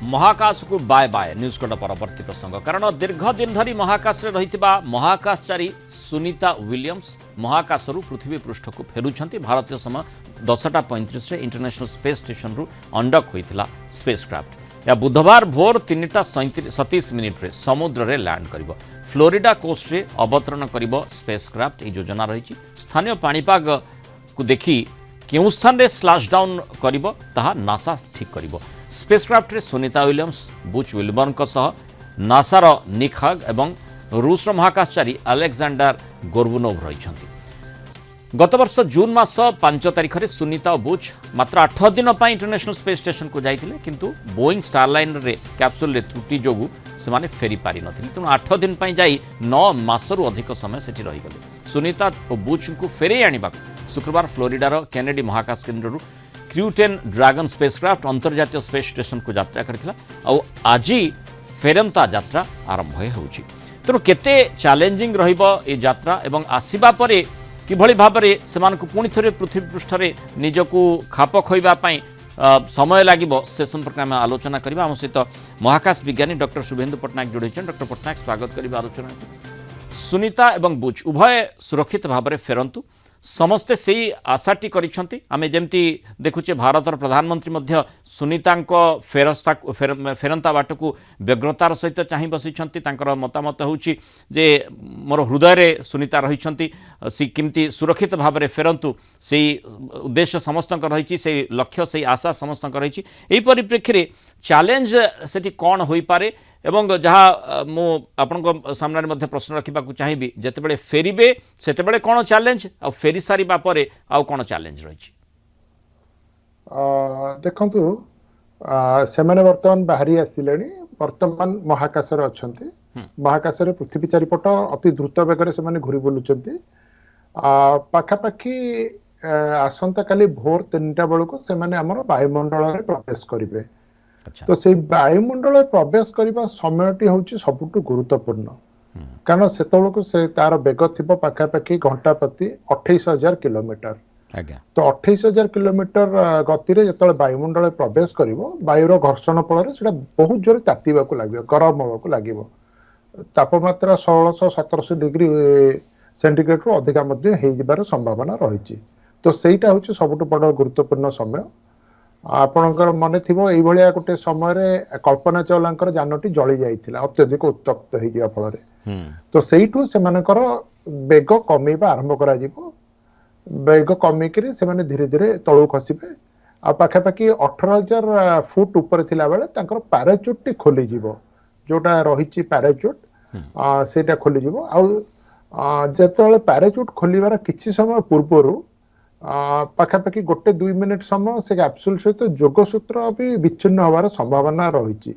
महाकाश को bye bye news code परवर्ती प्रसंग कारण दीर्घ दिन धरी महाकाश रे रहितिबा महाकाशचारी सुनीता विलियम्स महाकाश रु पृथ्वी पृष्ठ को फेरुछंती। भारतीय समय 10:35 रे इंटरनेशनल स्पेस स्टेशन रु अंडक होइथिला स्पेसक्राफ्ट या बुधवार भोर 3:37 रे समुद्र रे लैंड करिवो। फ्लोरिडा कोस्ट रे अवतरण करिवो स्पेसक्राफ्ट। ई योजना रहिछि स्थानीय पाणीपाग को देखि केउ स्थान रे स्लैश डाउन करिवो ताहा नासा ठीक करिवो। स्पेसक्राफ्ट रे सुनीता विलियम्स बुच विल्बर्न को सह नासार निक हग एवं रूस महाकाशचारी अलेक्जेंडर गोर्बुनोव रहिछंती। गत वर्ष जून मास 5 तारिख रे सुनीता और बुच मात्र 8 दिन पर इंटरनेशनल स्पेस स्टेशन को जाइथिले, किंतु बोइंग स्टारलाइन रे कैप्सूल रे त्रुटि जोगु सेमाने फेरी पारि नथिले। तेणु 8 दिन पर जाई 9 मासरु अधिक समय सेठी रहि गले। सुनीता और बुच को फेरे आनिबा शुक्रवार फ्लोरिडार केनेडी महाकाश केन्द्र क्रू 10 ड्रैगन स्पेसक्राफ्ट अंतर्जातीय स्पेस स्टेशन को यात्रा करथिला और आज फेरंता यात्रा आरंभ होउछि। तेणु केते चैलेंजिंग रहिबो ए यात्रा एवं आसीबा परे किभଳି भाबरे सेमानकु पुणी थरे पृथ्वी पृष्ठरे निजकु खाप खोइबा पई समय लागिबो से संपर्क में आलोचना करिबा। हम सहित महाकाश विज्ञानी डॉक्टर शुभेन्दु पट्टनायक जोड़ी छन। डॉक्टर पट्टनायक स्वागत करिबा आलोचना। सुनीता एवं बुच उभय सुरक्षित भाबरे फेरंतु समस्ते से आशाटी करिछंती। आमे जेमती देखुचे भारतर प्रधानमंत्री मध्य सुनीतांको फेरंता बाट को व्यग्रतार सहित चाहि बसिछंती। तांकर मतामत होउची जे मोर हृदय रे सुनीता रहिछंती, सी किमती सुरक्षित भाव में फेरंतु से उद्देश्य समस्तक रहिछि, से लक्ष्य से आशा समस्तक रहिछि। एही परिप्रेक्षी रे चैलेंज सेठी कोन होई पारे एवं जहाँ मु आपनको सामने मध्य प्रश्न रखा चाहिए जितेबाला फेरबे से कौन चैलेंज आ फेरी सारिबा परे आउ कौन चैलेंज रही? देखंतु से माने वर्तमान बाहरी आसिले वर्तमान महाकाश अच्छे। महाकाश पृथ्वी चारिपट अति द्रुत बेगर से घुरी बुलुंट। पाखापाखि आसंता काली भोर 3टा बेलू से वायुमंडल में प्रवेश करेंगे। तो से वायुमंडल प्रवेश करने समयटी हूँ सबुठ गुरुत्वपूर्ण, कारण से तार बेग थी पाखापाखि घंटा प्रति 28,000 किलोमीटर। तो 28,000 किलोमीटर गति जो वायुमंडल प्रवेश कर वायुर घर्षण फल बहुत जोर तातीबा लगे, गरम होगा लगे। तापमात्रा 1600-1700 डिग्री सेंटीग्रेड रु अधिका हो संभावना रही। तो सहीटा हूँ सबुठ बड़ गुरुत्वपूर्ण समय। आपणकर मन थी ये गोटे समय कल्पना चावला जानटी जली जाइथिला अत्यधिक उत्तप्त हो फल। तो सहीठू से बेग कमेबा आरंभ करा जिवो। बेग कमिक से धीरे धीरे तलू खसबे। आ पाखापाखि 18,000 फुट ऊपर थिला बेले तांकर पैराचूट टी खोली जिवो, जोटा रही पैराचूट सेटा खोली जिवो। आ जेतले पैराचूट खोलिबार किछि समय पूर्वरु पाखापाखि 1-2 मिनिट समय से कैप्सूल सहित जोगसूत्र भी विच्छिन्न होवार संभावना रही।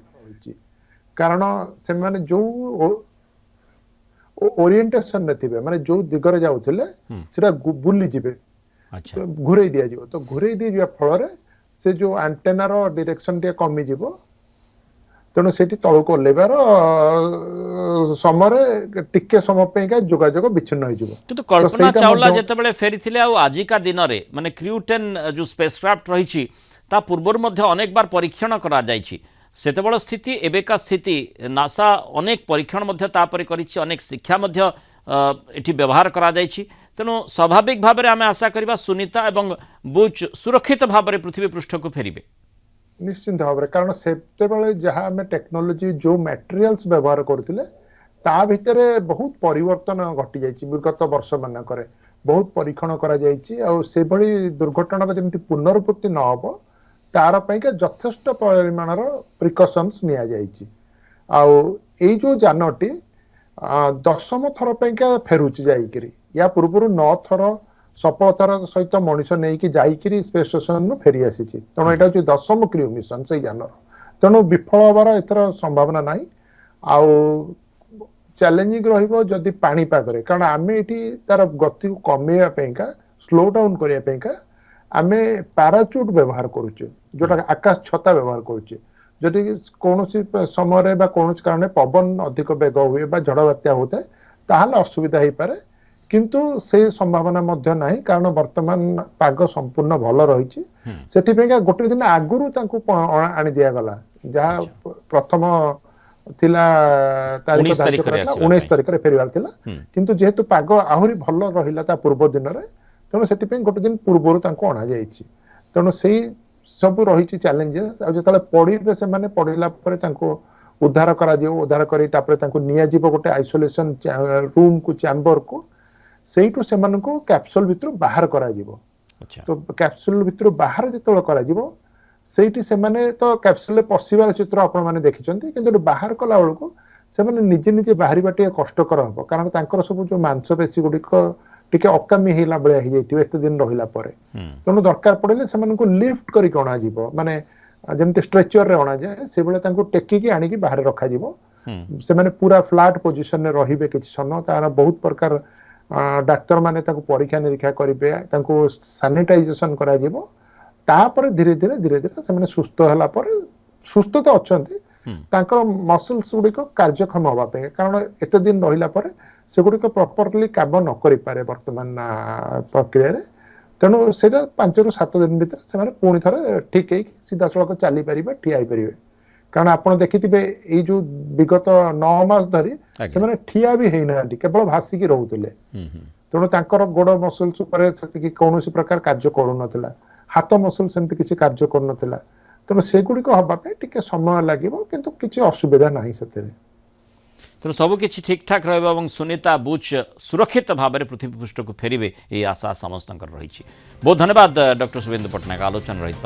कारण से माने जो ओरिएंटेशन ने थिबे माने जो दिगरे जाउथिले सेटा बुली जिवे, घुरे दिया जिवो। तो घुरे दिया जिवा फल से जो एंटेना रो डायरेक्शन टे कमी जिवो। तेणु से तलक ओल्लेबार समय टिके समय जोगाजोग विच्छिन्न हो। किंतु कल्पना चावला जितेबाला फेरी आजिका दिन में माने क्रू 10 जो स्पेसक्राफ्ट रही पूर्वर अनेक बार परीक्षण करा जायछि। सेतेबेल स्थिति एबेका स्थिति नासा अनेक परीक्षण करिछि, अनेक शिक्षा एठी व्यवहार करा जायछि। तेणु स्वाभाविक भाव में आम आशा करबा सुनीता एवं बुच सुरक्षित भाव में पृथ्वी पृष्ठ को फेरिबे निश्चिंत भाव में। कारण से जहाँ आम टेक्नोलोजी जो मटेरियल्स व्यवहार करथिले ता भितर बहुत परिवर्तन घटी जाइछि। विगत वर्ष मानक बहुत परीक्षण करा जाइछि और से भली दुर्घटना जमी पुनरावृत्ति न हो तार पाइका यथेष्ट परिमाणर प्रिकॉशंस निया जाइछि। ए जो जानटी 10म थर पाइका फेरुछि जाइकरी, या पूर्व 9 थर सफलतार सहित मनीष नहीं जाइकरी स्पेस स्टेशन फेरी आसी। तेणु यहाँ हूँ 10म क्रू मिशन से यान। तेणु विफल हबार एथर संभावना ना। आउ चैलेंजिंग रहिबो जदि पाणीपाग, कारण आम ये तार गति को कमेवा स्लो डाउन करने आम पैराचूट व्यवहार करुचे, जोटा आकाश छता व्यवहार करुचे। जदि कौन समय कौन कारण पवन अधिक बेग हुए झड़ बात्या होता है ताहले असुविधा हो पारे। କିନ୍ତୁ ସେ ସମ୍ଭାବନା ମଧ୍ୟ ନାହିଁ କାରଣ ବର୍ତ୍ତମାନ ପାଗ ସମ୍ପୂର୍ଣ୍ଣ ଭଲ ରହିଛି ସେଥିପାଇଁକା ଗୋଟେ ଦିନ ଆଗରୁ ତାଙ୍କୁ ଆଣି ଦିଆଗଲା ଯାହା ପ୍ରଥମ ଥିଲା ତାରିଖ 19 ତାରିଖରେ ଆସିବା 19 ତାରିଖରେ ଫେରିବାର ଥିଲା କିନ୍ତୁ ଯେହେତୁ ପାଗ ଆହୁରି ଭଲ ରହିଲା ତା ପୂର୍ବ ଦିନରେ ତେଣୁ ସେଥିପାଇଁ ଗୋଟେ ଦିନ ପୂର୍ବରୁ ତାଙ୍କୁ ଅଣାଯାଇଛି ତେଣୁ ସେଇ ସବୁ ରହିଛି ଚ୍ୟାଲେଞ୍ଜେସ୍ ଆଉ ଯେତେବେଳେ ପଡ଼ିବେ ସେମାନେ ପଡ଼ିଲା ପରେ ତାଙ୍କୁ ଉଦ୍ଧାର କରାଯିବ ଉଦ୍ଧାର କରି ତାପରେ ତାଙ୍କୁ ନିଆଯିବ ଗୋଟେ ଆଇସୋଲେସନ ରୁମକୁ ଚ୍ୟାମ୍ବରକୁ ସେଇଠୁ ସେମାନଙ୍କୁ କ୍ୟାପସୁଲ ଭିତରୁ ବାହାର କରାଯିବ ତ କ୍ୟାପସୁଲ ଭିତରୁ ବାହାର ଯେତେବେଳେ କରାଯିବ ସେଇଠି ସେମାନେ ତ କ୍ୟାପସୁଲରେ ପଶିବାର ଚିତ୍ର ଆପଣମାନେ ଦେଖିଛନ୍ତି କିନ୍ତୁ ବାହାର କଲା ବେଳକୁ ସେମାନେ ନିଜେ ନିଜେ ବାହାରିବା ଟିକେ କଷ୍ଟକର ହବ କାରଣ ତାଙ୍କର ସବୁ ଯୋଉ ମାଂସପେଶୀ ଗୁଡ଼ିକ ଟିକେ ଅକାମୀ ହେଇଲା ଭଳିଆ ହେଇଯାଇଥିବ ଏତେ ଦିନ ରହିଲା ପରେ ତେଣୁ ଦରକାର ପଡ଼ିଲେ ସେମାନଙ୍କୁ ଲିଫ୍ଟ କରିକି ଅଣାଯିବ ମାନେ ଯେମିତି ଷ୍ଟ୍ରେଚରରେ ଅଣାଯାଏ ସେଭଳିଆ ତାଙ୍କୁ ଟେକିକି ଆଣିକି ବାହାରେ ରଖାଯିବ ସେମାନେ ପୁରା ଫ୍ଲାଟ୍ ପୋଜିସନରେ ରହିବେ କିଛି ସମୟ ତାର ବହୁତ ପ୍ରକାର ଡାକ୍ତର ମାନେ ତାଙ୍କୁ ପରୀକ୍ଷା ନିରୀକ୍ଷା କରିବେ ତାଙ୍କୁ ସାନିଟାଇଜେସନ କରାଯିବ ତାପରେ ଧୀରେ ଧୀରେ ସେମାନେ ସୁସ୍ଥ ହେଲା ପରେ ସୁସ୍ଥ ତ ଅଛନ୍ତି ତାଙ୍କର ମସଲ୍ସ ଗୁଡ଼ିକ କାର୍ଯ୍ୟକ୍ଷମ ହେବା ପାଇଁ କାରଣ ଏତେ ଦିନ ରହିଲା ପରେ ସେଗୁଡ଼ିକ ପ୍ରପରଲି କାମ ନ କରିପାରେ ବର୍ତ୍ତମାନ ପ୍ରକ୍ରିୟାରେ ତେଣୁ ସେଇଟା 5 ରୁ 7 ଦିନ ଭିତରେ ସେମାନେ ପୁଣି ଥରେ ଠିକ୍ ହେଇକି ସିଧାସଳଖ ଚାଲିପାରିବେ ଠିଆ ହେଇପାରିବେ କାରଣ ଆପଣ ଦେଖିଥିବେ ଏଇ ଯୋଉ ବିଗତ 9 ମାସ ଧରି ସେମାନେ ଠିଆ ବି ହେଇନାହାନ୍ତି କେବଳ ଭାସିକି ରହୁଥିଲେ ତେଣୁ ତାଙ୍କର ଗୋଡ଼ ମସଲ୍ସ ଉପରେ ସେତିକି କୌଣସି ପ୍ରକାର କାର୍ଯ୍ୟ କରୁନଥିଲା ହାତ ମସଲ୍ ସେମିତି କିଛି କାର୍ଯ୍ୟ କରୁନଥିଲା ତେଣୁ ସେଗୁଡ଼ିକ ହବା ପାଇଁ ଟିକେ ସମୟ ଲାଗିବ କିନ୍ତୁ କିଛି ଅସୁବିଧା ନାହିଁ ସେଥିରେ ତେଣୁ ସବୁକିଛି ଠିକ୍ଠାକ୍ ରହିବ ଏବଂ ସୁନିତା ବୁଚ୍ ସୁରକ୍ଷିତ ଭାବରେ ପୃଥିବୀ ପୃଷ୍ଠକୁ ଫେରିବେ ଏହି ଆଶା ସମସ୍ତଙ୍କର ରହିଛି ବହୁତ ଧନ୍ୟବାଦ ଡକ୍ଟର शुभेन्दु पट्टनायक आलोचना रही